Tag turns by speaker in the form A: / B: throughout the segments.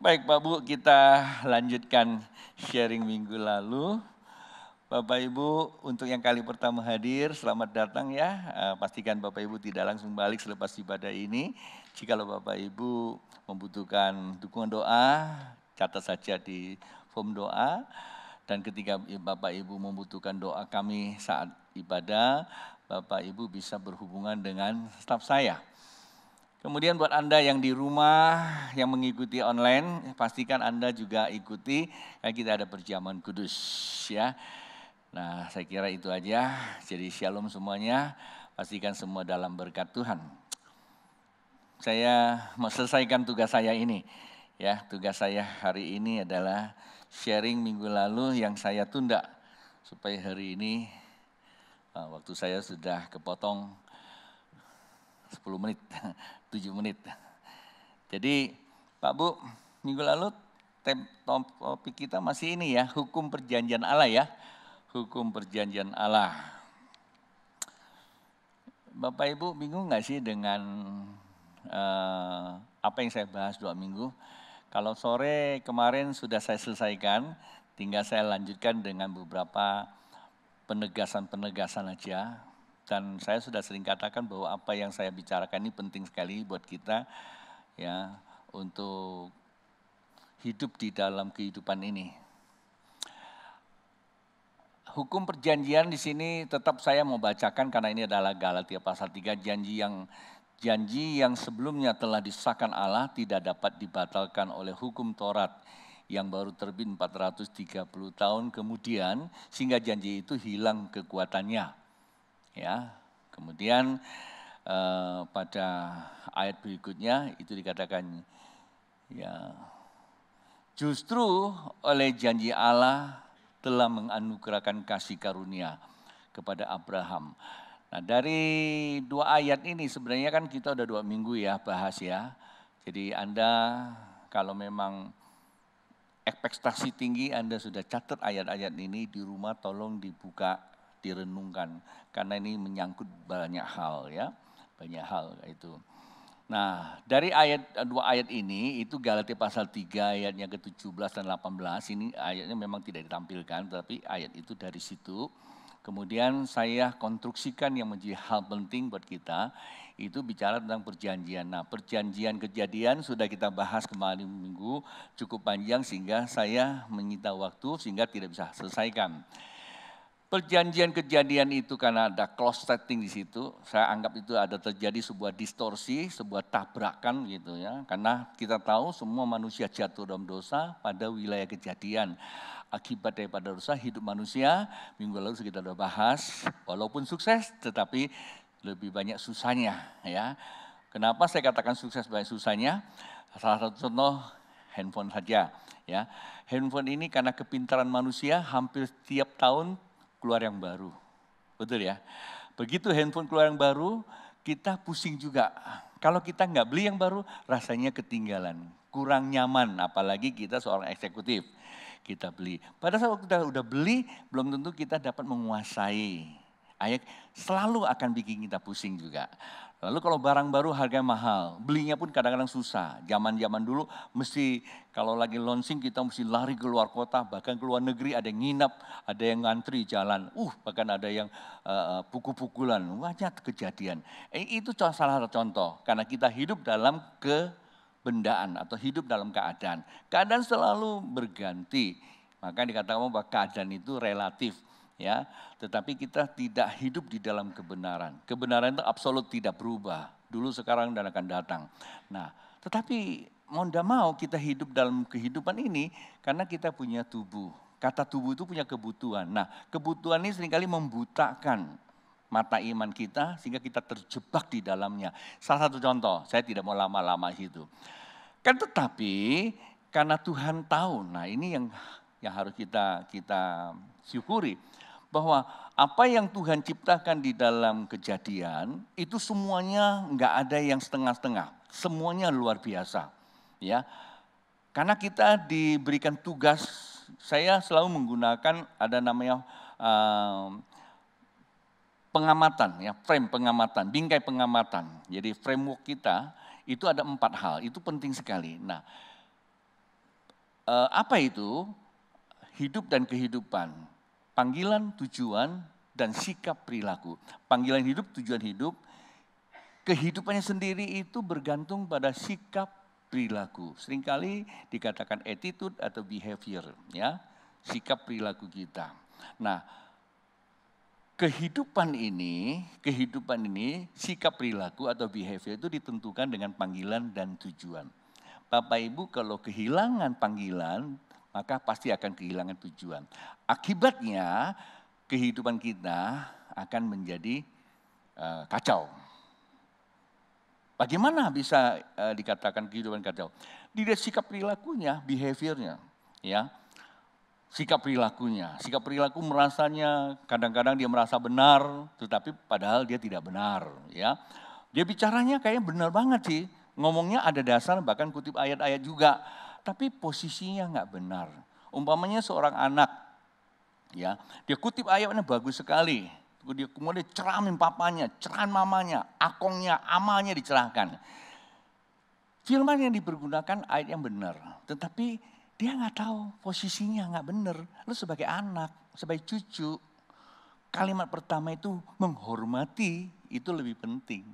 A: Baik Pak Bu, kita lanjutkan sharing minggu lalu. Bapak Ibu, untuk yang kali pertama hadir, selamat datang ya. Pastikan Bapak Ibu tidak langsung balik selepas ibadah ini. Jikalau Bapak Ibu membutuhkan dukungan doa, catat saja di form doa. Dan ketika Bapak Ibu membutuhkan doa kami saat ibadah, Bapak Ibu bisa berhubungan dengan staf saya. Kemudian buat Anda yang di rumah, yang mengikuti online, pastikan Anda juga ikuti, kita ada perjamuan kudus ya. Nah saya kira itu aja, jadi shalom semuanya, pastikan semua dalam berkat Tuhan. Saya mau selesaikan tugas saya ini, ya tugas saya hari ini adalah sharing minggu lalu yang saya tunda, supaya hari ini waktu saya sudah kepotong 10 menit, 7 menit. Jadi Pak Bu, minggu lalu topik kita masih ini ya, hukum perjanjian Allah ya. Hukum perjanjian Allah. Bapak Ibu bingung gak sih dengan apa yang saya bahas 2 minggu? Kalau sore kemarin sudah saya selesaikan, tinggal saya lanjutkan dengan beberapa penegasan-penegasan aja. Dan saya sudah sering katakan bahwa apa yang saya bicarakan ini penting sekali buat kita ya, untuk hidup di dalam kehidupan ini. Hukum perjanjian di sini tetap saya mau bacakan karena ini adalah Galatia pasal 3, janji yang sebelumnya telah disahkan Allah tidak dapat dibatalkan oleh hukum Taurat yang baru terbit 430 tahun kemudian sehingga janji itu hilang kekuatannya. Ya. Kemudian pada ayat berikutnya itu dikatakan ya, justru oleh janji Allah telah menganugerahkan kasih karunia kepada Abraham. Nah dari 2 ayat ini sebenarnya kan kita udah 2 minggu ya bahas ya. Jadi Anda kalau memang ekspektasi tinggi Anda sudah catat ayat-ayat ini di rumah, tolong dibuka, direnungkan. Karena ini menyangkut banyak hal ya, banyak hal itu. Nah, dari 2 ayat ini, itu Galatia pasal 3 ayatnya ke-17 dan 18, ini ayatnya memang tidak ditampilkan, tapi ayat itu dari situ. Kemudian saya konstruksikan yang menjadi hal penting buat kita, itu bicara tentang perjanjian. Nah, perjanjian kejadian sudah kita bahas kemarin minggu, cukup panjang sehingga saya menyita waktu sehingga tidak bisa selesaikan. Perjanjian kejadian itu karena ada close setting di situ, saya anggap itu ada terjadi sebuah distorsi, sebuah tabrakan gitu ya. Karena kita tahu semua manusia jatuh dalam dosa pada wilayah kejadian. Akibat daripada dosa hidup manusia, minggu lalu kita sudah bahas, walaupun sukses tetapi lebih banyak susahnya ya. Kenapa saya katakan sukses banyak susahnya? Salah satu contoh handphone saja ya. Handphone ini karena kepintaran manusia hampir setiap tahun keluar yang baru. Betul ya? Begitu handphone keluar yang baru, kita pusing juga. Kalau kita nggak beli yang baru, rasanya ketinggalan. Kurang nyaman, apalagi kita seorang eksekutif. Kita beli. Pada saat kita udah beli, belum tentu kita dapat menguasai. Ayat selalu akan bikin kita pusing juga. Lalu kalau barang baru harganya mahal, belinya pun kadang-kadang susah. Zaman-zaman dulu mesti kalau lagi launching kita mesti lari ke luar kota, bahkan ke luar negeri ada yang nginap, ada yang ngantri jalan. Bahkan ada yang pukul-pukulan, banyak kejadian. Itu salah satu contoh, karena kita hidup dalam kebendaan atau hidup dalam keadaan. Keadaan selalu berganti, maka dikatakan bahwa keadaan itu relatif. Ya, tetapi kita tidak hidup di dalam kebenaran. Kebenaran itu absolut tidak berubah. Dulu, sekarang, dan akan datang. Nah, tetapi mau tidak mau kita hidup dalam kehidupan ini karena kita punya tubuh. Kata tubuh itu punya kebutuhan. Nah, kebutuhan ini seringkali membutakan mata iman kita sehingga kita terjebak di dalamnya. Salah satu contoh, saya tidak mau lama-lama situ. Kan tetapi karena Tuhan tahu, nah ini yang harus kita syukuri. Bahwa apa yang Tuhan ciptakan di dalam kejadian itu semuanya enggak ada yang setengah-setengah, semuanya luar biasa, ya. Karena kita diberikan tugas, saya selalu menggunakan ada namanya pengamatan, ya, frame pengamatan, bingkai pengamatan. Jadi framework kita itu ada 4 hal, itu penting sekali. Nah, Apa itu? Hidup dan kehidupan. Panggilan, tujuan, dan sikap perilaku. Panggilan hidup, tujuan hidup. Kehidupannya sendiri itu bergantung pada sikap perilaku. Seringkali dikatakan attitude atau behavior, ya, sikap perilaku kita. Nah, kehidupan ini, sikap perilaku atau behavior itu ditentukan dengan panggilan dan tujuan. Bapak Ibu kalau kehilangan panggilan, maka pasti akan kehilangan tujuan. Akibatnya kehidupan kita akan menjadi kacau. Bagaimana bisa dikatakan kehidupan kacau? Dilihat sikap perilakunya, behaviornya, ya. Sikap perilaku merasanya kadang-kadang dia merasa benar, tetapi padahal dia tidak benar, ya. Dia bicaranya kayaknya benar banget sih, ngomongnya ada dasar bahkan kutip ayat-ayat juga, tapi posisinya nggak benar. Umpamanya seorang anak, ya, dia kutip ayatnya bagus sekali. Dia kemudian cerahin papanya, cerahin mamanya, akongnya, amanya dicerahkan. Firman yang dipergunakan ayat yang benar, tetapi dia nggak tahu posisinya nggak benar. Lu sebagai anak, sebagai cucu, kalimat pertama itu menghormati itu lebih penting.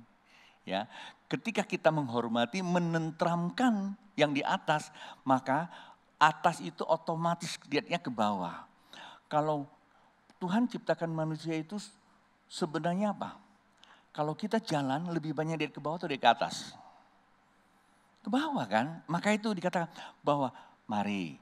A: Ya, ketika kita menghormati, menenteramkan yang di atas, maka atas itu otomatis lihatnya ke bawah. Kalau Tuhan ciptakan manusia itu sebenarnya apa? Kalau kita jalan lebih banyak lihat ke bawah atau lihat ke atas? Ke bawah kan? Maka itu dikatakan bahwa mari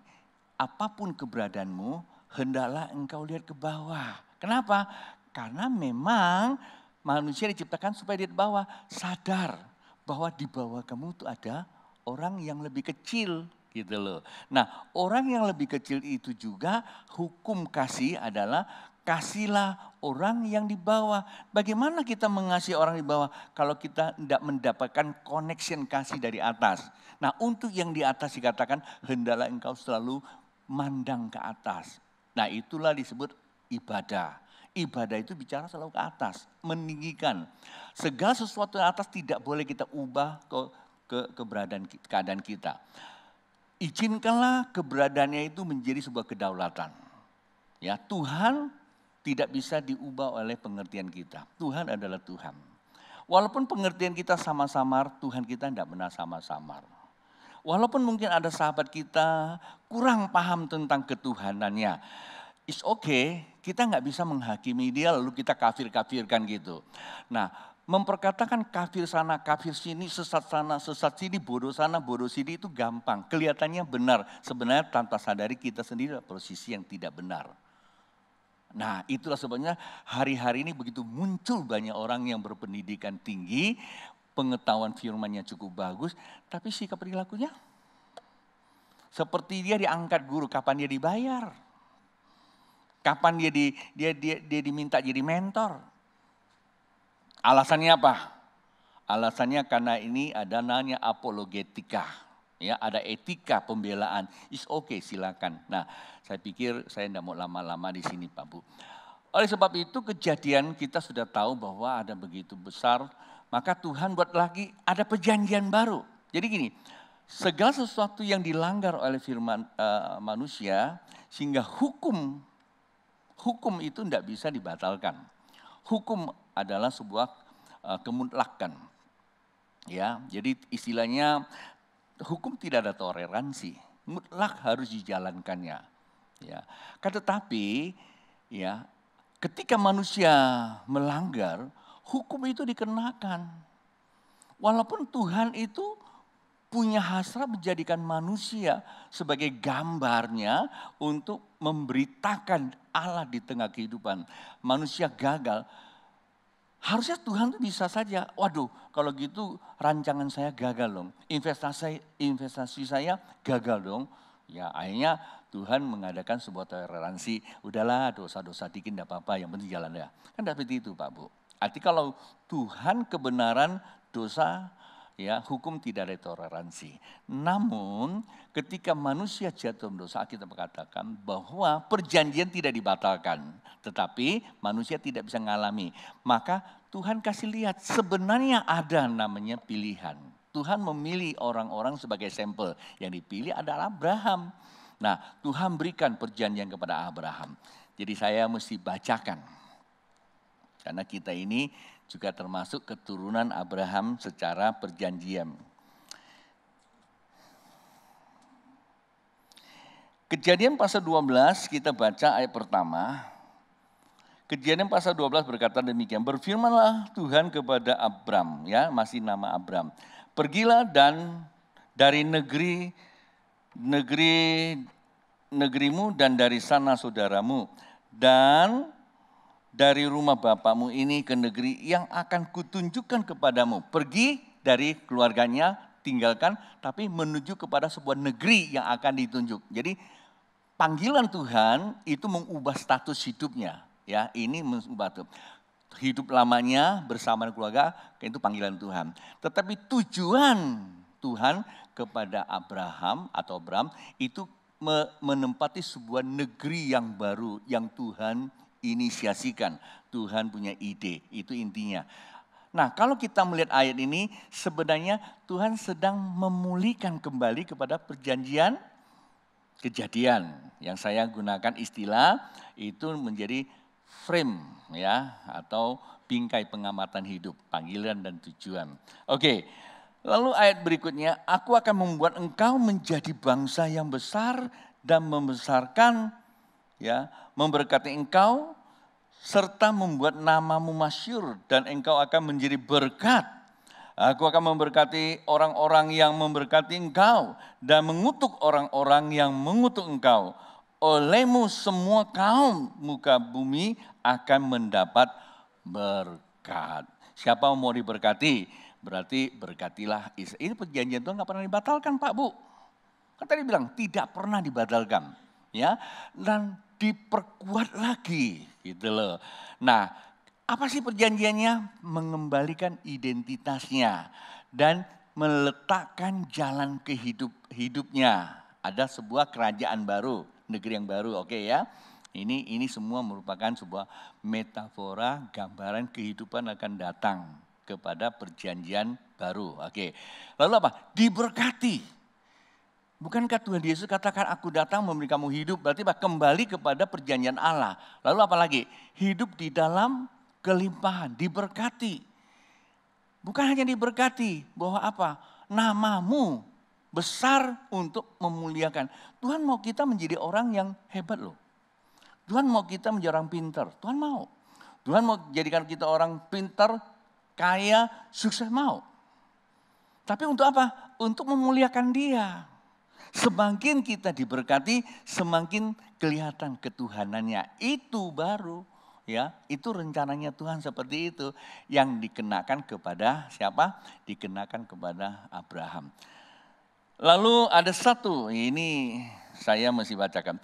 A: apapun keberadaanmu hendaklah engkau lihat ke bawah. Kenapa? Karena memang manusia diciptakan supaya lihat ke bawah. Sadar bahwa di bawah kamu itu ada orang yang lebih kecil. Gitu loh. Nah, orang yang lebih kecil itu juga hukum kasih adalah kasihlah orang yang di bawah. Bagaimana kita mengasihi orang di bawah kalau kita tidak mendapatkan connection kasih dari atas? Nah, untuk yang di atas dikatakan hendaklah engkau selalu mandang ke atas. Nah, itulah disebut ibadah. Ibadah itu bicara selalu ke atas, meninggikan. Segala sesuatu yang atas tidak boleh kita ubah ke keadaan kita. Izinkanlah keberadaannya itu menjadi sebuah kedaulatan. Ya, Tuhan tidak bisa diubah oleh pengertian kita. Tuhan adalah Tuhan. Walaupun pengertian kita sama-samar, Tuhan kita tidak pernah sama-samar. Walaupun mungkin ada sahabat kita kurang paham tentang ketuhanannya. It's okay, kita nggak bisa menghakimi dia lalu kita kafir-kafirkan gitu. Nah, memperkatakan kafir sana, kafir sini, sesat sana, sesat sini, bodoh sana, bodoh sini itu gampang. Kelihatannya benar, sebenarnya tanpa sadari kita sendiri adalah posisi yang tidak benar. Nah, itulah sebabnya hari-hari ini begitu muncul banyak orang yang berpendidikan tinggi, pengetahuan firman-Nya cukup bagus, tapi sikap perilakunya seperti dia diangkat guru, kapan dia dibayar? Kapan dia diminta jadi mentor? Alasannya apa? Alasannya karena ini ada namanya apologetika. Ya, ada etika pembelaan. Is okay, silakan. Nah, saya pikir saya tidak mau lama-lama di sini Pak Bu. Oleh sebab itu kejadian kita sudah tahu bahwa ada begitu besar. Maka Tuhan buat lagi ada perjanjian baru. Jadi gini, segala sesuatu yang dilanggar oleh firman manusia sehingga hukum itu tidak bisa dibatalkan. Hukum adalah sebuah kemutlakan. Ya, jadi istilahnya hukum tidak ada toleransi, mutlak harus dijalankannya. Ya, tetapi ya ketika manusia melanggar, hukum itu dikenakan. Walaupun Tuhan itu punya hasrat menjadikan manusia sebagai gambarnya untuk memberitakan Allah di tengah kehidupan. Manusia gagal. Harusnya Tuhan tuh bisa saja, waduh kalau gitu rancangan saya gagal dong. Investasi saya gagal dong. Ya akhirnya Tuhan mengadakan sebuah toleransi. Udahlah dosa-dosa dikit enggak apa-apa yang penting jalan ya. Kan seperti itu Pak Bu. Arti kalau Tuhan kebenaran dosa ya hukum tidak ada toleransi. Namun ketika manusia jatuh dosa kita mengatakan bahwa perjanjian tidak dibatalkan. Tetapi manusia tidak bisa mengalami. Maka Tuhan kasih lihat sebenarnya ada namanya pilihan. Tuhan memilih orang-orang sebagai sampel. Yang dipilih adalah Abraham. Nah, Tuhan berikan perjanjian kepada Abraham. Jadi saya mesti bacakan. Karena kita ini juga termasuk keturunan Abraham secara perjanjian. Kejadian pasal 12 kita baca ayat pertama. Kejadian pasal 12 berkata demikian. Berfirmanlah Tuhan kepada Abram, ya masih nama Abram. Pergilah dan dari negerimu dan dari sana saudaramu. Dan dari rumah bapamu ini ke negeri yang akan kutunjukkan kepadamu. Pergi dari keluarganya, tinggalkan, tapi menuju kepada sebuah negeri yang akan ditunjuk. Jadi panggilan Tuhan itu mengubah status hidupnya. Ya, ini mengubah hidup lamanya bersama keluarga, itu panggilan Tuhan. Tetapi tujuan Tuhan kepada Abraham atau Abram itu menempati sebuah negeri yang baru yang Tuhan inisiasikan. Tuhan punya ide, itu intinya. Nah, kalau kita melihat ayat ini, sebenarnya Tuhan sedang memulihkan kembali kepada perjanjian Kejadian. Yang saya gunakan istilah itu menjadi frame ya, atau bingkai pengamatan hidup, panggilan dan tujuan. Oke, lalu ayat berikutnya, aku akan membuat engkau menjadi bangsa yang besar dan membesarkan, ya, memberkati engkau serta membuat namamu masyhur dan engkau akan menjadi berkat. Aku akan memberkati orang-orang yang memberkati engkau dan mengutuk orang-orang yang mengutuk engkau. Olehmu semua kaum muka bumi akan mendapat berkat. Siapa mau diberkati? Berarti berkatilah Israel. Ini perjanjian Tuhan nggak pernah dibatalkan, Pak Bu. Kan tadi bilang tidak pernah dibatalkan, ya, dan diperkuat lagi, gitu loh. Nah, apa sih perjanjiannya? Mengembalikan identitasnya dan meletakkan jalan ke hidupnya. Ada sebuah kerajaan baru, negeri yang baru, oke ya. Ini semua merupakan sebuah metafora, gambaran kehidupan akan datang kepada perjanjian baru. Oke. Lalu apa? Diberkati. Bukankah Tuhan Yesus katakan aku datang memberi kamu hidup, berarti kembali kepada perjanjian Allah. Lalu apa lagi? Hidup di dalam kelimpahan, diberkati. Bukan hanya diberkati, bahwa apa? Namamu besar untuk memuliakan. Tuhan mau kita menjadi orang yang hebat loh. Tuhan mau kita menjadi orang pintar, Tuhan mau. Tuhan mau jadikan kita orang pintar, kaya, sukses, mau. Tapi untuk apa? Untuk memuliakan Dia. Semakin kita diberkati, semakin kelihatan ketuhanannya. Itu baru, ya, itu rencananya Tuhan seperti itu yang dikenakan kepada siapa? Dikenakan kepada Abraham. Lalu ada satu, ini saya mesti bacakan.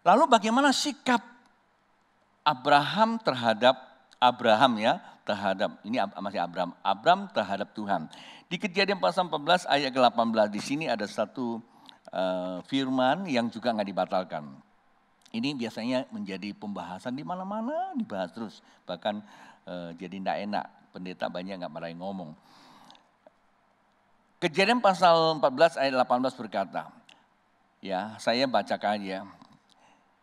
A: Lalu bagaimana sikap Abraham terhadap Abraham, ya, terhadap ini masih Abraham terhadap Tuhan. Di Kejadian pasal 14 ayat ke-18 di sini ada satu firman yang juga nggak dibatalkan. Ini biasanya menjadi pembahasan di mana-mana, dibahas terus. Bahkan jadi tidak enak, pendeta banyak nggak pernah ngomong. Kejadian pasal 14 ayat 18 berkata, ya saya bacakan aja.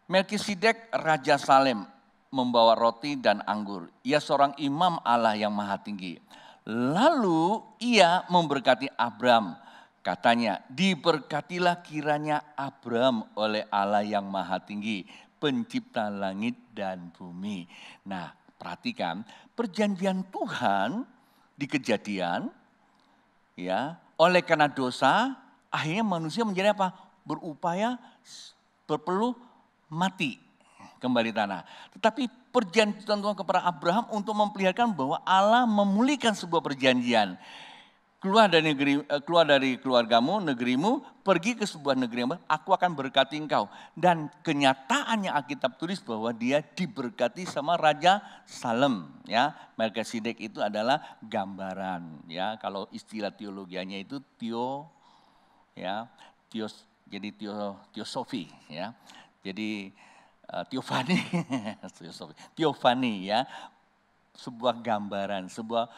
A: Melkisedek Raja Salem membawa roti dan anggur. Ia seorang imam Allah yang maha tinggi. Lalu ia memberkati Abram. Katanya, diberkatilah kiranya Abram oleh Allah yang maha tinggi, pencipta langit dan bumi. Nah, perhatikan perjanjian Tuhan di Kejadian, ya, oleh karena dosa, akhirnya manusia menjadi apa? Berupaya, berpeluh mati kembali tanah. Tetapi perjanjian Tuhan kepada Abraham untuk memperlihatkan bahwa Allah memulihkan sebuah perjanjian. Keluar dari keluargamu, negerimu, pergi ke sebuah negeri yang baru, aku akan berkati engkau. Dan kenyataannya Alkitab tulis bahwa dia diberkati sama Raja Salem, ya. Melkisedek itu adalah gambaran, ya. Kalau istilah teologianya itu jadi teosofi, ya. Jadi teofani, ya. Sebuah gambaran, sebuah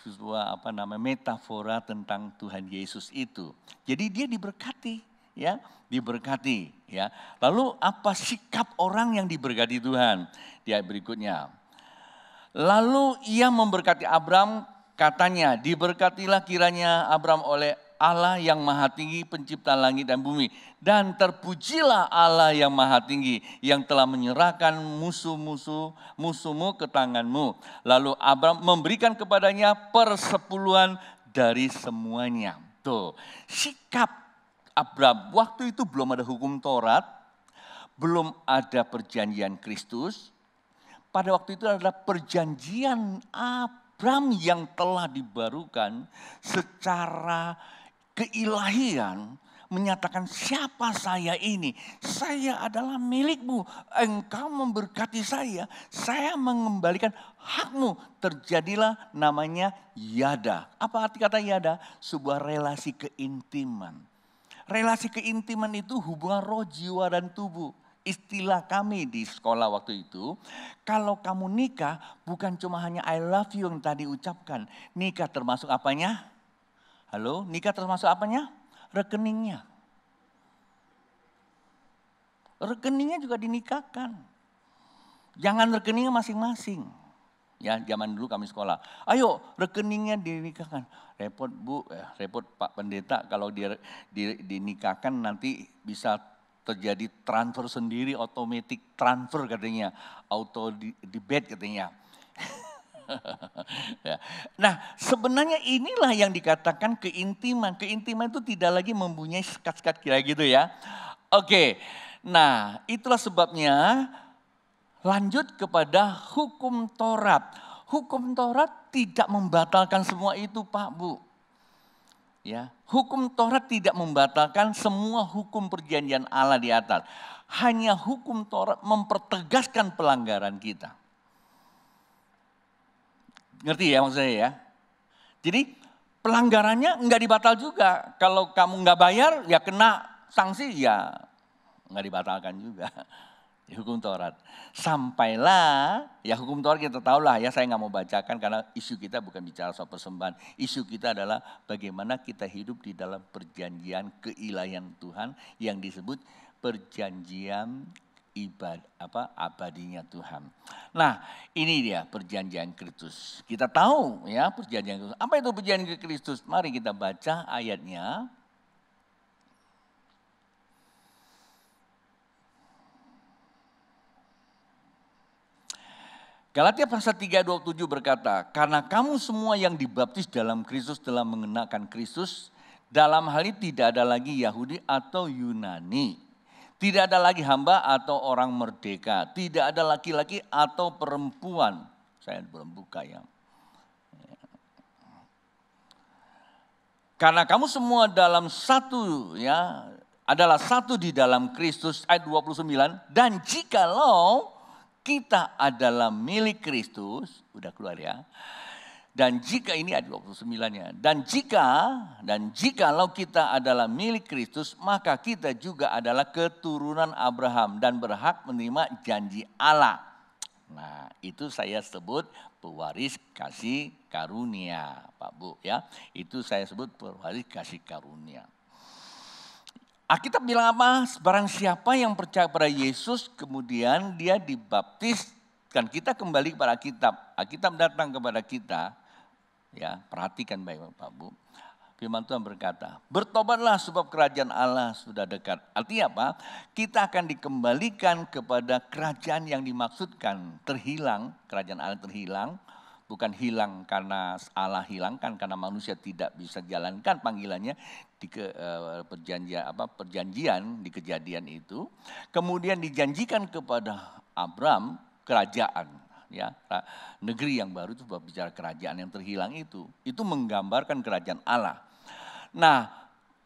A: sebuah metafora tentang Tuhan Yesus itu. Jadi dia diberkati, ya, diberkati, ya. Lalu apa sikap orang yang diberkati Tuhan? Di ayat berikutnya. Lalu ia memberkati Abram, katanya, diberkatilah kiranya Abram oleh Allah yang maha tinggi pencipta langit dan bumi. Dan terpujilah Allah yang maha tinggi yang telah menyerahkan musuhmu ke tanganmu. Lalu Abram memberikan kepadanya persepuluhan dari semuanya. Tuh, sikap Abram, waktu itu belum ada hukum Taurat, belum ada perjanjian Kristus. Pada waktu itu adalah perjanjian Abram yang telah dibarukan secara keilahian, menyatakan siapa saya ini. Saya adalah milikmu, engkau memberkati saya mengembalikan hakmu. Terjadilah namanya yada. Apa arti kata yada? Sebuah relasi keintiman. Relasi keintiman itu hubungan roh, jiwa, dan tubuh. Istilah kami di sekolah waktu itu, kalau kamu nikah bukan cuma hanya I love you yang tadi ucapkan. Nikah termasuk apanya? Halo, nikah termasuk apanya? Rekeningnya. Rekeningnya juga dinikahkan. Jangan rekeningnya masing-masing. Ya, zaman dulu kami sekolah. Ayo rekeningnya dinikahkan. Repot Bu, repot Pak Pendeta kalau dinikahkan nanti bisa terjadi transfer sendiri, automatic transfer katanya, auto debit katanya. Nah, sebenarnya inilah yang dikatakan keintiman. Keintiman itu tidak lagi mempunyai sekat-sekat kira gitu ya. Oke, nah itulah sebabnya lanjut kepada hukum Taurat. Hukum Taurat tidak membatalkan semua itu Pak Bu. Ya, hukum Taurat tidak membatalkan semua hukum perjanjian Allah di atas. Hanya hukum Taurat mempertegaskan pelanggaran kita. Ngerti ya maksud saya ya? Jadi pelanggarannya enggak dibatal juga. Kalau kamu enggak bayar ya kena sanksi ya enggak dibatalkan juga. Hukum Taurat. Sampailah, ya hukum Taurat kita tahulah ya, saya nggak mau bacakan karena isu kita bukan bicara soal persembahan. Isu kita adalah bagaimana kita hidup di dalam perjanjian keilahian Tuhan yang disebut perjanjian abadinya Tuhan. Nah ini dia perjanjian Kristus. Kita tahu ya perjanjian Kristus. Apa itu perjanjian Kristus? Mari kita baca ayatnya. Galatia pasal 3:27 berkata, karena kamu semua yang dibaptis dalam Kristus telah mengenakan Kristus, dalam hal ini tidak ada lagi Yahudi atau Yunani, tidak ada lagi hamba atau orang merdeka, tidak ada laki-laki atau perempuan. Saya belum buka ya. Karena kamu semua dalam satu ya, adalah satu di dalam Kristus, ayat 29, dan jikalau kita adalah milik Kristus, udah keluar ya. Dan jika ini ada 29-nya. Dan jikalau kita adalah milik Kristus, maka kita juga adalah keturunan Abraham dan berhak menerima janji Allah. Nah, itu saya sebut pewaris kasih karunia, Pak Bu ya. Itu saya sebut pewaris kasih karunia. Alkitab bilang apa? Barang siapa yang percaya pada Yesus kemudian dia dibaptis, kan kita kembali kepada Alkitab. Alkitab datang kepada kita, ya perhatikan baik Pak Bu. Firman Tuhan berkata, bertobatlah sebab kerajaan Allah sudah dekat. Artinya apa? Kita akan dikembalikan kepada kerajaan yang dimaksudkan terhilang, kerajaan Allah terhilang. Bukan hilang karena Allah hilangkan, karena manusia tidak bisa jalankan panggilannya di perjanjian di kejadian itu. Kemudian dijanjikan kepada Abram kerajaan, ya negeri yang baru itu bicara kerajaan yang terhilang itu menggambarkan kerajaan Allah. Nah,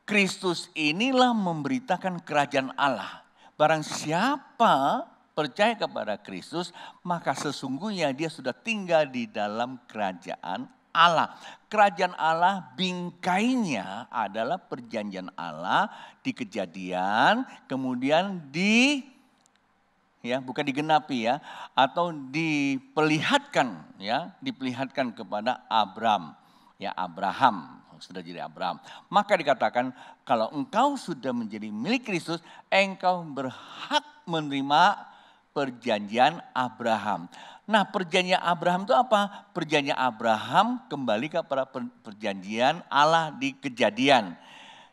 A: Kristus inilah memberitakan kerajaan Allah. Barang siapa percaya kepada Kristus, maka sesungguhnya dia sudah tinggal di dalam kerajaan Allah. Kerajaan Allah bingkainya adalah perjanjian Allah di kejadian, kemudian ya, bukan digenapi ya, atau diperlihatkan ya, diperlihatkan kepada Abraham, ya Abraham sudah jadi Abraham. Maka dikatakan kalau engkau sudah menjadi milik Kristus, engkau berhak menerima perjanjian Abraham. Nah, perjanjian Abraham itu apa? Perjanjian Abraham kembali kepada perjanjian Allah di Kejadian.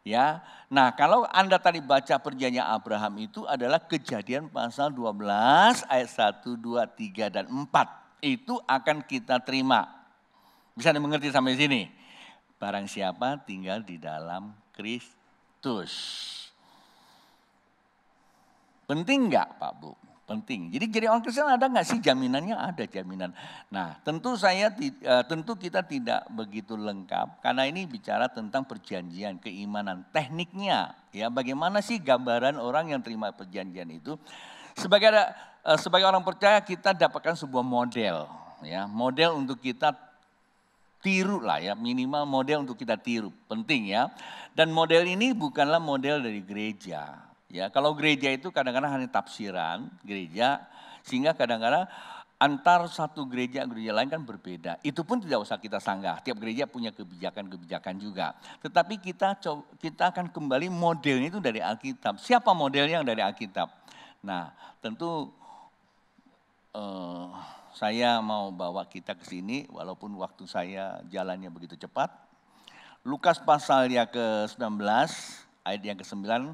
A: Ya. Nah, kalau Anda tadi baca perjanjian Abraham itu adalah Kejadian pasal 12 ayat 1, 2, 3 dan 4. Itu akan kita terima. Bisa dimengerti sampai sini? Barang siapa tinggal di dalam Kristus. Penting enggak Pak Bu? Penting. Jadi orang Kristen ada nggak sih jaminannya? Ada jaminan. Nah, tentu kita tidak begitu lengkap karena ini bicara tentang perjanjian, keimanan, tekniknya. Ya, bagaimana sih gambaran orang yang terima perjanjian itu? Sebagai orang percaya kita dapatkan sebuah model, ya, model untuk kita tiru lah ya, minimal model untuk kita tiru, penting ya. Dan model ini bukanlah model dari gereja. Ya, kalau gereja itu kadang-kadang hanya tafsiran gereja, sehingga kadang-kadang antar satu gereja lain kan berbeda. Itu pun tidak usah kita sanggah. Tiap gereja punya kebijakan-kebijakan juga. Tetapi kita akan kembali modelnya itu dari Alkitab. Siapa modelnya yang dari Alkitab? Nah, tentu saya mau bawa kita ke sini walaupun waktu saya jalannya begitu cepat. Lukas pasal yang ke-19 ayat yang ke-9.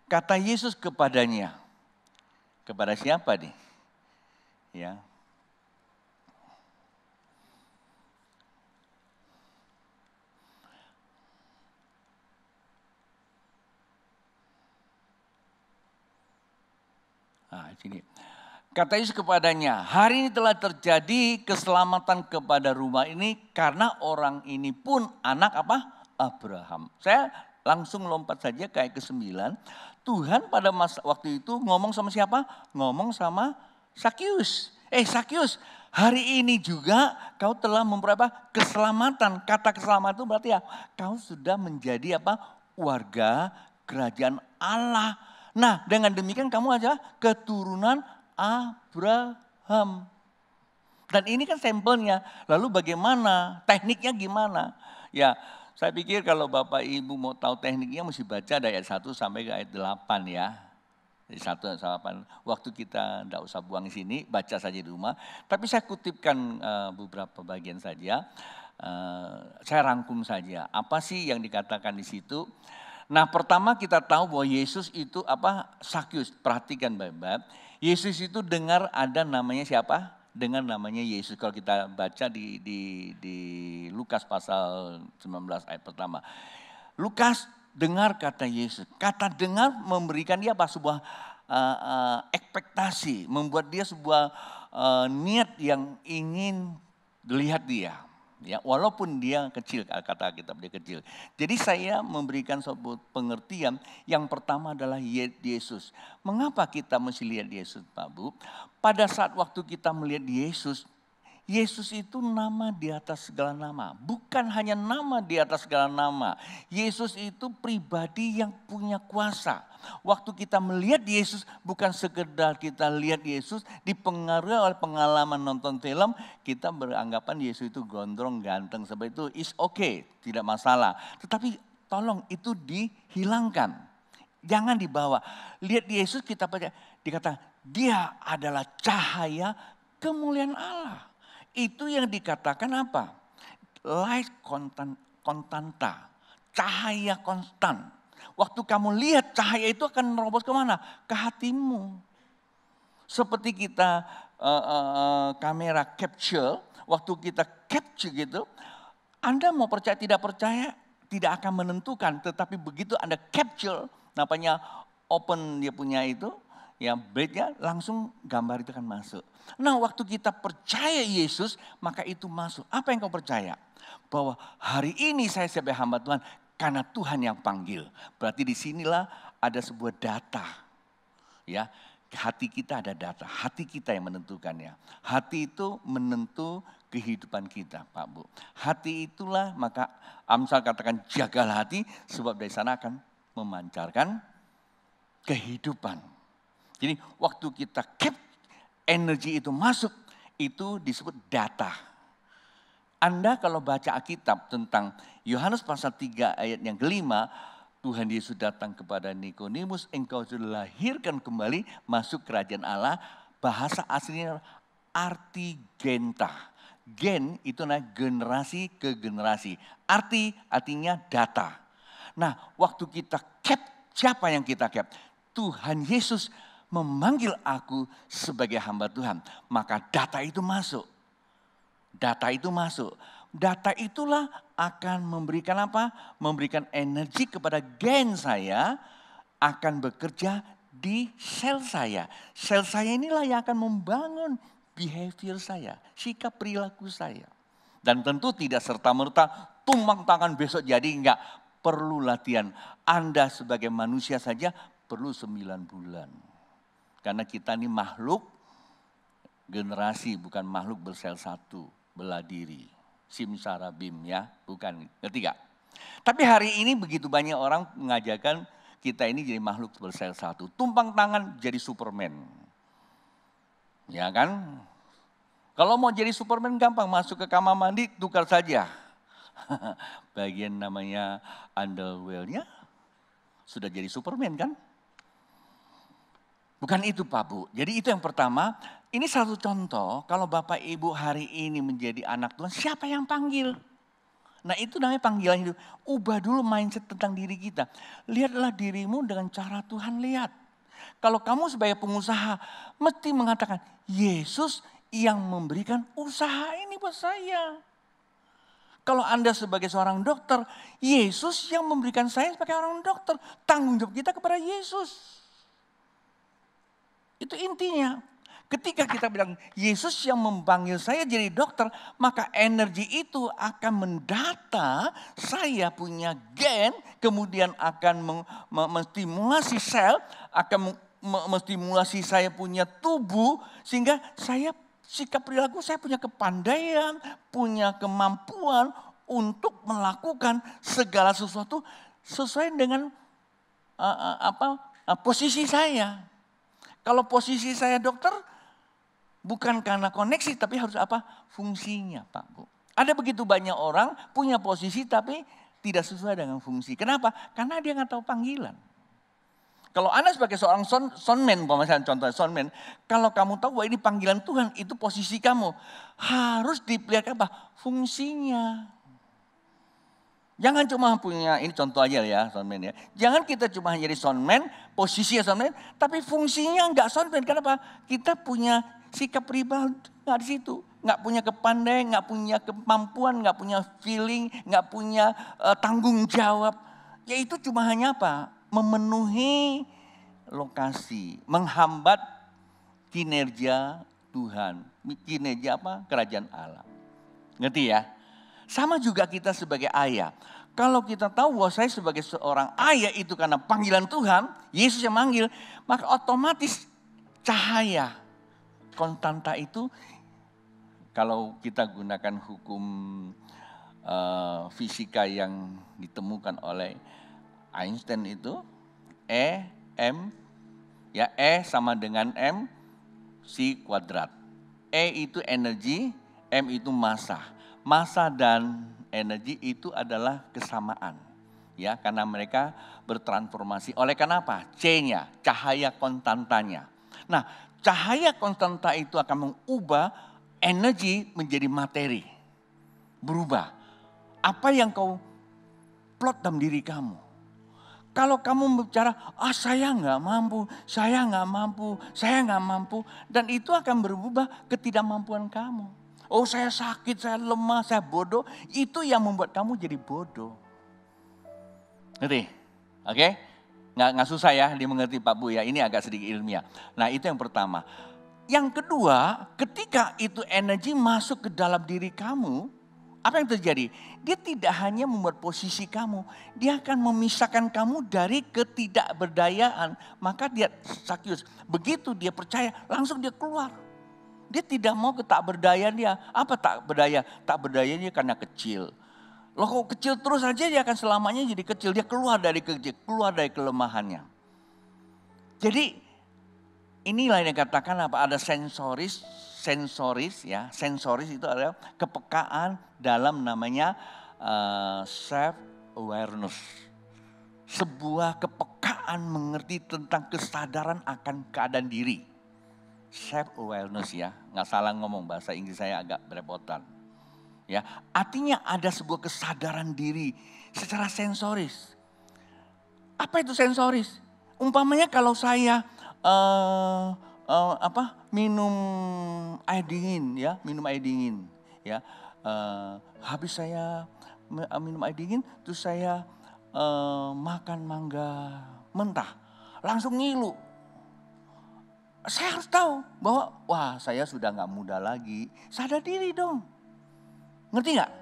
A: Kata Yesus kepadanya, kepada siapa nih? Ya. Nah, sini. Kata Yesus kepadanya, hari ini telah terjadi keselamatan kepada rumah ini karena orang ini pun anak apa? Abraham. Saya langsung lompat saja ke ayat ke-9. Tuhan pada waktu itu ngomong sama siapa? Ngomong sama Sakius. Sakius, hari ini juga kau telah memperoleh keselamatan. Kata keselamatan itu berarti ya, kau sudah menjadi apa? Warga kerajaan Allah. Nah, dengan demikian kamu aja keturunan Abraham. Dan ini kan sampelnya. Lalu bagaimana? Tekniknya gimana? Ya, saya pikir kalau Bapak Ibu mau tahu tekniknya mesti baca dari ayat 1 sampai ke ayat 8 ya. Dari 1 sampai 8. Waktu kita tidak usah buang di sini, baca saja di rumah. Tapi saya kutipkan beberapa bagian saja. Saya rangkum saja. Apa sih yang dikatakan di situ? Nah, pertama kita tahu bahwa Yesus itu apa? Sakius. Perhatikan baik-baik. Yesus itu dengar ada namanya siapa? Dengan namanya Yesus. Kalau kita baca di Lukas pasal 19 ayat pertama. Lukas dengar kata Yesus. Kata dengar memberikan dia apa? Sebuah ekspektasi. Membuat dia sebuah niat yang ingin dilihat dia. Ya, walaupun dia kecil, kata kitab dia kecil. Jadi saya memberikan sebuah pengertian. Yang pertama adalah Yesus. Mengapa kita mesti lihat Yesus Pak Bu? Pada saat waktu kita melihat Yesus, Yesus itu nama di atas segala nama. Bukan hanya nama di atas segala nama. Yesus itu pribadi yang punya kuasa. Waktu kita melihat Yesus bukan sekedar kita lihat Yesus dipengaruhi oleh pengalaman nonton film. Kita beranggapan Yesus itu gondrong, ganteng. Sebab itu is okay, tidak masalah. Tetapi tolong itu dihilangkan. Jangan dibawa. Lihat Yesus kita baca, dikata dia adalah cahaya kemuliaan Allah. Itu yang dikatakan apa? Light konstanta, cahaya konstan. Waktu kamu lihat cahaya itu akan merobos kemana? Ke hatimu. Seperti kita kamera capture, waktu kita capture gitu, Anda mau percaya tidak percaya tidak akan menentukan. Tetapi begitu Anda capture, namanya open dia punya itu, ya blade-nya langsung gambar itu akan masuk. Nah, waktu kita percaya Yesus, maka itu masuk. Apa yang kau percaya? Bahwa hari ini saya sebagai hamba Tuhan karena Tuhan yang panggil. Berarti disinilah ada sebuah data. Ya, hati kita ada data. Hati kita yang menentukannya. Hati itu menentu kehidupan kita, Pak Bu. Hati itulah, maka Amsal katakan jagalah hati sebab dari sana akan memancarkan kehidupan. Jadi waktu kita energi itu masuk, itu disebut data. Anda kalau baca Alkitab tentang Yohanes pasal 3 ayat yang kelima, Tuhan Yesus datang kepada Nikodemus, engkau sudah dilahirkan kembali masuk kerajaan Allah. Bahasa aslinya arti genta. Gen itu naik generasi ke generasi. Artinya data. Nah, waktu kita siapa yang kita Tuhan Yesus memanggil aku sebagai hamba Tuhan. Maka data itu masuk. Data itu masuk. Data itulah akan memberikan apa? Memberikan energi kepada gen saya, akan bekerja di sel saya. Sel saya inilah yang akan membangun behavior saya, sikap perilaku saya. Dan tentu tidak serta-merta tumpang tangan besok jadi, enggak. Perlu latihan. Anda sebagai manusia saja perlu 9 bulan. Karena kita ini makhluk generasi, bukan makhluk bersel satu, belah diri. Simsara bim ya, bukan. Ngerti gak? Tapi hari ini begitu banyak orang mengajarkan kita ini jadi makhluk bersel satu. Tumpang tangan jadi Superman. Ya kan? Kalau mau jadi Superman gampang, masuk ke kamar mandi, tukar saja. Bagian namanya underwear-nya sudah jadi Superman kan? Bukan itu Pak Bu. Jadi itu yang pertama. Ini satu contoh kalau Bapak Ibu hari ini menjadi anak Tuhan, siapa yang panggil? Nah itu namanya panggilan hidup. Ubah dulu mindset tentang diri kita. Lihatlah dirimu dengan cara Tuhan lihat. Kalau kamu sebagai pengusaha mesti mengatakan, Yesus yang memberikan usaha ini buat saya. Kalau Anda sebagai seorang dokter, Yesus yang memberikan saya sebagai orang dokter. Tanggung jawab kita kepada Yesus. Itu intinya. Ketika kita bilang Yesus yang memanggil saya jadi dokter, maka energi itu akan mendata saya punya gen, kemudian akan menstimulasi sel, akan menstimulasi saya punya tubuh, sehingga saya sikap perilaku saya punya kepandaian, punya kemampuan untuk melakukan segala sesuatu sesuai dengan posisi saya. Kalau posisi saya dokter, bukan karena koneksi, tapi harus apa? Fungsinya Pak Bu. Ada begitu banyak orang punya posisi tapi tidak sesuai dengan fungsi. Kenapa? Karena dia nggak tahu panggilan. Kalau Anda sebagai seorang soundman, misalnya contohnya soundman, kalau kamu tahu bahwa ini panggilan Tuhan, itu posisi kamu. Harus dipelihara apa? Fungsinya. Jangan cuma punya, ini contoh aja ya soundman ya. Jangan kita cuma jadi soundman, posisinya soundman, tapi fungsinya enggak soundman. Kenapa? Kita punya sikap pribadi enggak di situ. Enggak punya kepandaian, enggak punya kemampuan, enggak punya feeling, enggak punya tanggung jawab. Yaitu cuma hanya apa? Memenuhi lokasi, menghambat kinerja Tuhan. Kinerja apa? Kerajaan Allah. Ngerti ya? Sama juga kita sebagai ayah. Kalau kita tahu bahwa saya sebagai seorang ayah itu karena panggilan Tuhan, Yesus yang manggil, maka otomatis cahaya konstanta itu, kalau kita gunakan hukum fisika yang ditemukan oleh Einstein itu, E sama dengan M C kuadrat. E itu energi, M itu massa. Massa dan energi itu adalah kesamaan. Ya, karena mereka bertransformasi. Oleh karena apa? C-nya, cahaya konstantanya. Nah, cahaya konstanta itu akan mengubah energi menjadi materi. Berubah. Apa yang kau plot dalam diri kamu. Kalau kamu bicara, saya nggak mampu, saya nggak mampu, saya nggak mampu. Dan itu akan berubah ketidakmampuan kamu. Oh saya sakit, saya lemah, saya bodoh. Itu yang membuat kamu jadi bodoh. Ngerti? Oke? Nggak susah ya dimengerti Pak Bu ya. Ini agak sedikit ilmiah. Nah itu yang pertama. Yang kedua, ketika itu energi masuk ke dalam diri kamu, apa yang terjadi? Dia tidak hanya membuat posisi kamu. Dia akan memisahkan kamu dari ketidakberdayaan. Maka dia Sakyus, begitu dia percaya, langsung dia keluar. Dia tidak mau ketakberdayaan dia. Apa tak berdaya? Tak berdayanya karena kecil. Loh kok kecil terus aja dia akan selamanya jadi kecil. Dia keluar dari kecil, keluar dari kelemahannya. Jadi inilah yang dikatakan apa? Ada sensoris ya. Sensoris itu adalah kepekaan dalam namanya self awareness. Sebuah kepekaan mengerti tentang kesadaran akan keadaan diri. Self awareness ya, nggak salah ngomong, bahasa Inggris saya agak berepotan. Ya, artinya ada sebuah kesadaran diri secara sensoris. Apa itu sensoris? Umpamanya kalau saya minum air dingin ya, habis saya minum air dingin, terus saya makan mangga mentah, langsung ngilu. Saya harus tahu bahwa wah saya sudah nggak muda lagi, sadar diri dong. Ngerti nggak?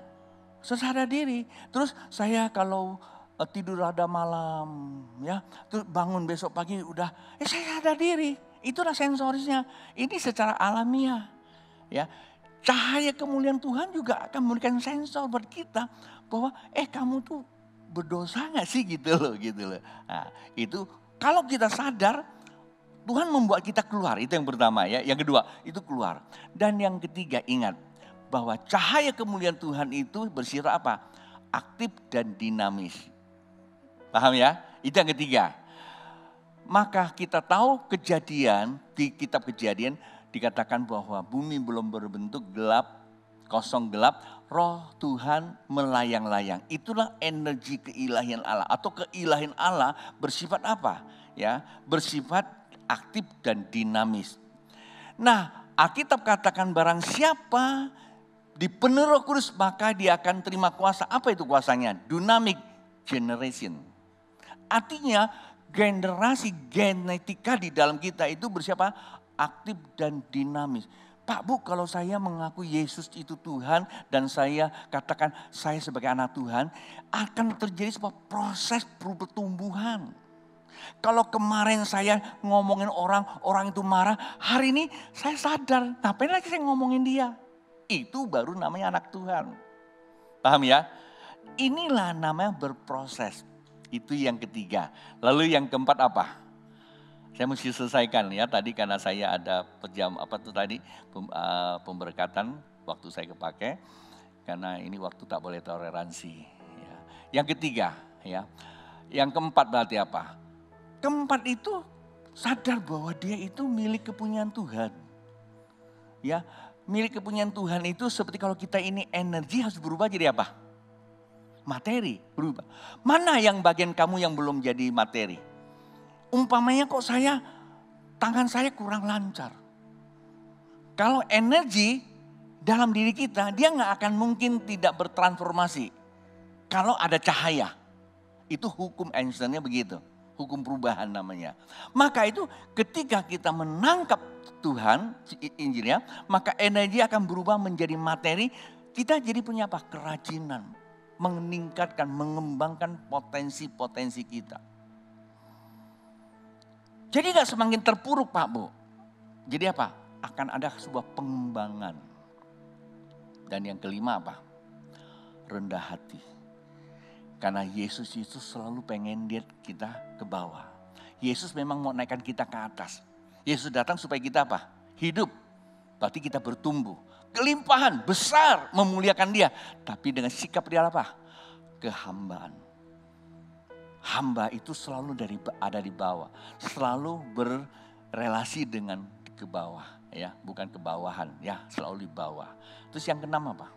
A: Sadar diri. Terus saya kalau tidur rada malam ya, terus bangun besok pagi udah, saya sadar diri. Itulah sensorisnya. Ini secara alamiah ya. Cahaya kemuliaan Tuhan juga akan memberikan sensor buat kita bahwa kamu tuh berdosa gak sih gitu loh. Nah, itu kalau kita sadar Tuhan membuat kita keluar, itu yang pertama ya. Yang kedua itu keluar. Dan yang ketiga ingat bahwa cahaya kemuliaan Tuhan itu bersifat apa? Aktif dan dinamis. Paham ya? Itu yang ketiga. Maka kita tahu Kejadian, di kitab Kejadian dikatakan bahwa bumi belum berbentuk, gelap, kosong gelap, roh Tuhan melayang-layang. Itulah energi keilahian Allah atau keilahian Allah bersifat apa? Ya, bersifat aktif dan dinamis. Nah, Alkitab katakan barang siapa dipenuhi Roh Kudus maka dia akan terima kuasa. Apa itu kuasanya? Dynamic generation. Artinya generasi genetika di dalam kita itu bersifat aktif dan dinamis. Pak Bu, kalau saya mengaku Yesus itu Tuhan dan saya katakan saya sebagai anak Tuhan, akan terjadi sebuah proses pertumbuhan. Kalau kemarin saya ngomongin orang itu marah, hari ini saya sadar, ngapain lagi saya ngomongin dia? Itu baru namanya anak Tuhan. Paham ya? Inilah namanya berproses. Itu yang ketiga. Lalu yang keempat apa? Saya mesti selesaikan ya tadi karena saya ada pemberkatan waktu saya kepake. Karena ini waktu tak boleh toleransi. Ya. Yang ketiga ya. Yang keempat berarti apa? Keempat itu sadar bahwa dia itu milik kepunyaan Tuhan. Ya, milik kepunyaan Tuhan itu seperti kalau kita ini energi harus berubah jadi apa? Materi, berubah. Mana yang bagian kamu yang belum jadi materi? Umpamanya kok tangan saya kurang lancar. Kalau energi dalam diri kita, dia gak akan mungkin tidak bertransformasi. Kalau ada cahaya, itu hukum Einstein-nya begitu. Hukum perubahan namanya. Maka itu ketika kita menangkap Tuhan, Injilnya, maka energi akan berubah menjadi materi. Kita jadi punya apa? Kerajinan. Meningkatkan, mengembangkan potensi-potensi kita. Jadi gak semakin terpuruk Pak Bu. Jadi apa? Akan ada sebuah pengembangan. Dan yang kelima apa? Rendah hati. Karena Yesus itu selalu pengen lihat kita ke bawah. Yesus memang mau naikkan kita ke atas. Yesus datang supaya kita apa? Hidup. Berarti kita bertumbuh. Kelimpahan, besar, memuliakan dia. Tapi dengan sikap dia apa? Kehambaan. Hamba itu selalu ada di bawah. Selalu berrelasi dengan ke bawah. Ya, bukan ke bawahan. Ya, selalu di bawah. Terus yang keenam apa?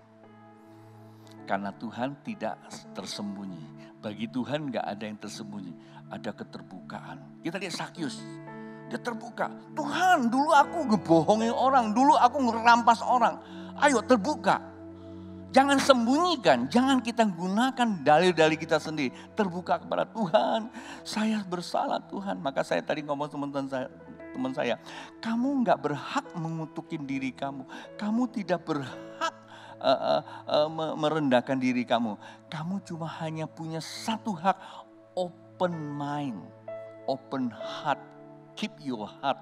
A: Karena Tuhan tidak tersembunyi. Bagi Tuhan gak ada yang tersembunyi. Ada keterbukaan. Kita lihat Sakyus. Dia terbuka. Tuhan dulu aku ngebohongin orang. Dulu aku ngerampas orang. Ayo terbuka. Jangan sembunyikan. Jangan kita gunakan dalil-dalil kita sendiri. Terbuka kepada Tuhan. Saya bersalah Tuhan. Maka saya tadi ngomong teman saya. Kamu gak berhak mengutukin diri kamu. Kamu tidak berhak merendahkan diri kamu. Kamu cuma hanya punya satu hak, open mind, open heart, keep your heart.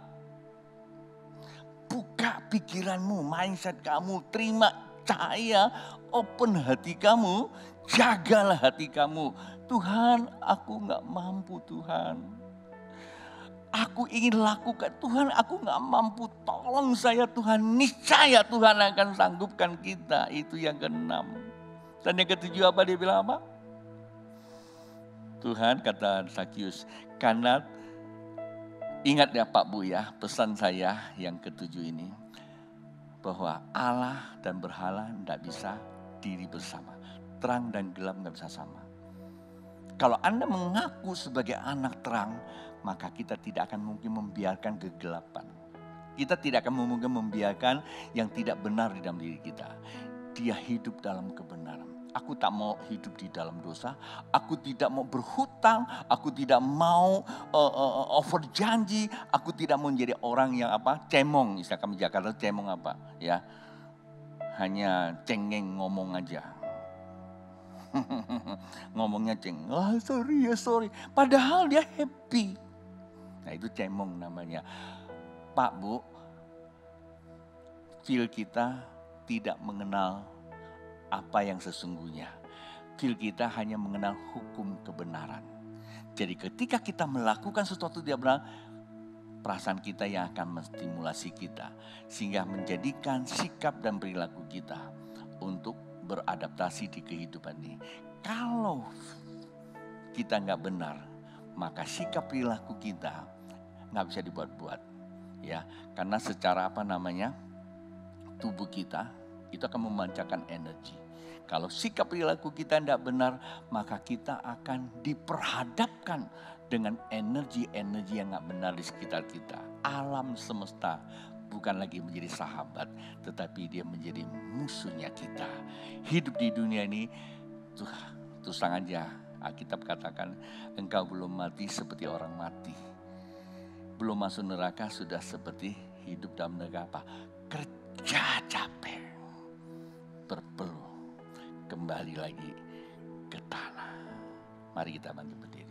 A: Buka pikiranmu, mindset kamu, terima cahaya, open hati kamu, jagalah hati kamu. Tuhan, aku gak mampu Tuhan. Aku ingin lakukan, Tuhan aku gak mampu, tolong saya Tuhan. Niscaya Tuhan akan sanggupkan kita. Itu yang keenam. Dan yang ketujuh apa dia bilang apa? Tuhan kata Zakius, karena ingat ya Pak Bu ya, pesan saya yang ketujuh ini. Bahwa Allah dan berhala tidak bisa diri bersama. Terang dan gelap gak bisa sama. Kalau Anda mengaku sebagai anak terang, maka kita tidak akan mungkin membiarkan kegelapan. Kita tidak akan mungkin membiarkan yang tidak benar di dalam diri kita. Dia hidup dalam kebenaran. Aku tak mau hidup di dalam dosa. Aku tidak mau berhutang. Aku tidak mau over janji. Aku tidak mau menjadi orang yang cemong. Misalkan kami Jakarta cemong ya. Hanya cengeng ngomong aja. Ngomongnya sorry. Padahal dia happy. Nah itu cemong namanya. Pak Bu, feel kita tidak mengenal apa yang sesungguhnya. Feel kita hanya mengenal hukum kebenaran. Jadi ketika kita melakukan sesuatu dia benar, perasaan kita yang akan menstimulasi kita. Sehingga menjadikan sikap dan perilaku kita untuk beradaptasi di kehidupan ini. Kalau kita nggak benar, maka sikap perilaku kita nggak bisa dibuat-buat, ya. Karena secara tubuh kita itu akan memancarkan energi. Kalau sikap perilaku kita tidak benar, maka kita akan diperhadapkan dengan energi-energi yang nggak benar di sekitar kita. Alam semesta bukan lagi menjadi sahabat, tetapi dia menjadi musuhnya kita. Hidup di dunia ini, terus terang aja, Alkitab katakan, engkau belum mati seperti orang mati. Belum masuk neraka sudah seperti hidup dalam neraka kerja capek, berpeluh, kembali lagi ke tanah. Mari kita bantu berdiri.